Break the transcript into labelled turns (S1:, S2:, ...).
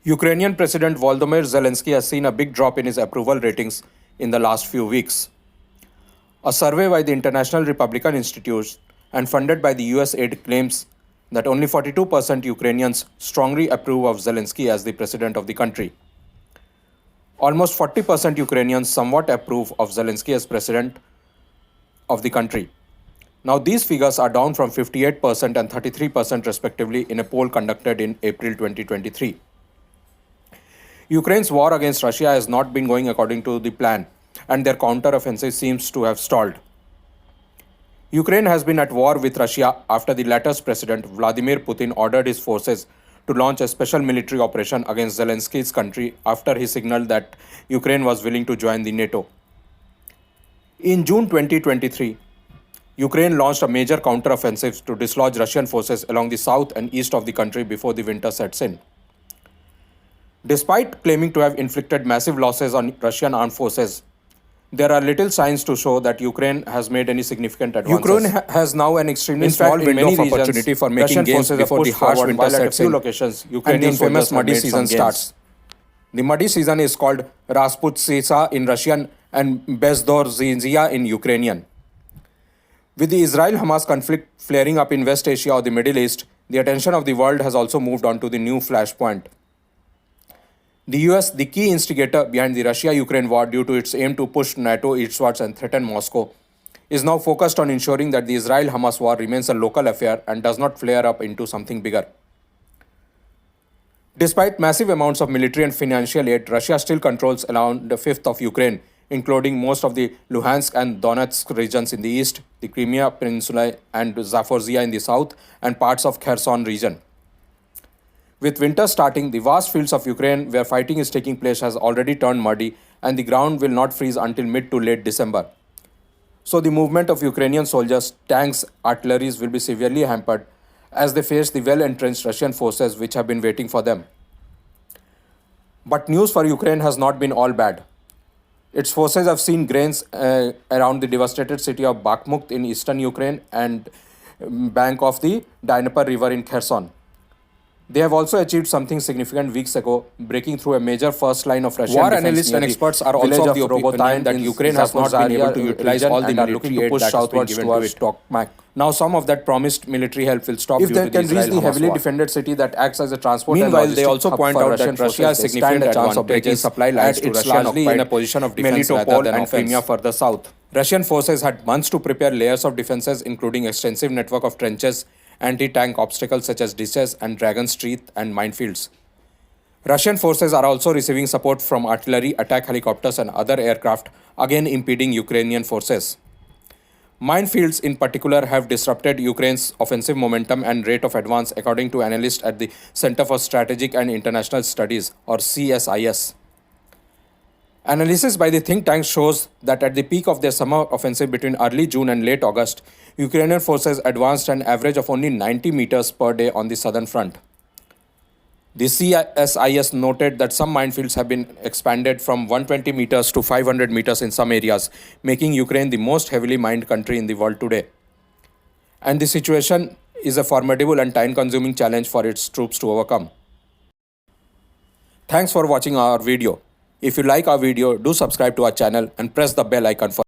S1: Ukrainian President Volodymyr Zelenskky has seen a big drop in his approval ratings in the last few weeks. A survey by the International Republican Institute and funded by the USAID claims that only 42% Ukrainians strongly approve of Zelensky as the president of the country. Almost 40% Ukrainians somewhat approve of Zelensky as president of the country. Now, these figures are down from 58% and 33% respectively in a poll conducted in April 2023. Ukraine's war against Russia has not been going according to the plan, and their counteroffensive seems to have stalled. Ukraine has been at war with Russia after the latter's president, Vladimir Putin, ordered his forces to launch a special military operation against Zelensky's country after he signaled that Ukraine was willing to join the NATO. In June 2023, Ukraine launched a major counteroffensive to dislodge Russian forces along the south and east of the country before the winter sets in. Despite claiming to have inflicted massive losses on Russian armed forces, there are little signs to show that Ukraine has made any significant advances. Ukraine has now an extremely small window of opportunity for making gains before the harsh winter sets in and the infamous muddy season starts. The muddy season is called Rasputsisa in Russian and Bezdorzyzia in Ukrainian. With the Israel-Hamas conflict flaring up in West Asia or the Middle East, the attention of the world has also moved on to the new flashpoint. The US, the key instigator behind the Russia-Ukraine war due to its aim to push NATO eastwards and threaten Moscow, is now focused on ensuring that the Israel-Hamas war remains a local affair and does not flare up into something bigger. Despite massive amounts of military and financial aid, Russia still controls around a fifth of Ukraine, including most of the Luhansk and Donetsk regions in the east, the Crimea Peninsula and Zaporizhia in the south, and parts of Kherson region. With winter starting, the vast fields of Ukraine where fighting is taking place has already turned muddy, and the ground will not freeze until mid to late December. So the movement of Ukrainian soldiers, tanks, artillery will be severely hampered as they face the well-entrenched Russian forces which have been waiting for them. But news for Ukraine has not been all bad. Its forces have seen gains around the devastated city of Bakhmut in eastern Ukraine and bank of the Dnieper River in Kherson. They have also achieved something significant weeks ago, breaking through a major first line of Russian defense. War analysts and experts are also of the opinion that Ukraine has not been able to utilize all the military aid that has been given to it. Now, some of that promised military help will stop due to the Israel-Hamas war. If they can reach the heavily defended city that acts as a transport and logistic hub for Russian forces, they also point out that Russia has significant chance of breaking supply lines to Russian occupied in a position of defense rather than Crimea further south. Russian forces had months to prepare layers of defenses, including extensive network of trenches, anti-tank obstacles such as ditches and Dragon Street and minefields. Russian forces are also receiving support from artillery, attack helicopters and other aircraft, again impeding Ukrainian forces. Minefields in particular have disrupted Ukraine's offensive momentum and rate of advance, according to analysts at the Center for Strategic and International Studies, or CSIS. Analysis by the think tank shows that at the peak of their summer offensive between early June and late August, Ukrainian forces advanced an average of only 90 meters per day on the southern front. The CSIS noted that some minefields have been expanded from 120 meters to 500 meters in some areas, making Ukraine the most heavily mined country in the world today. And the situation is a formidable and time-consuming challenge for its troops to overcome. Thanks for watching our video. If you like our video, do subscribe to our channel and press the bell icon for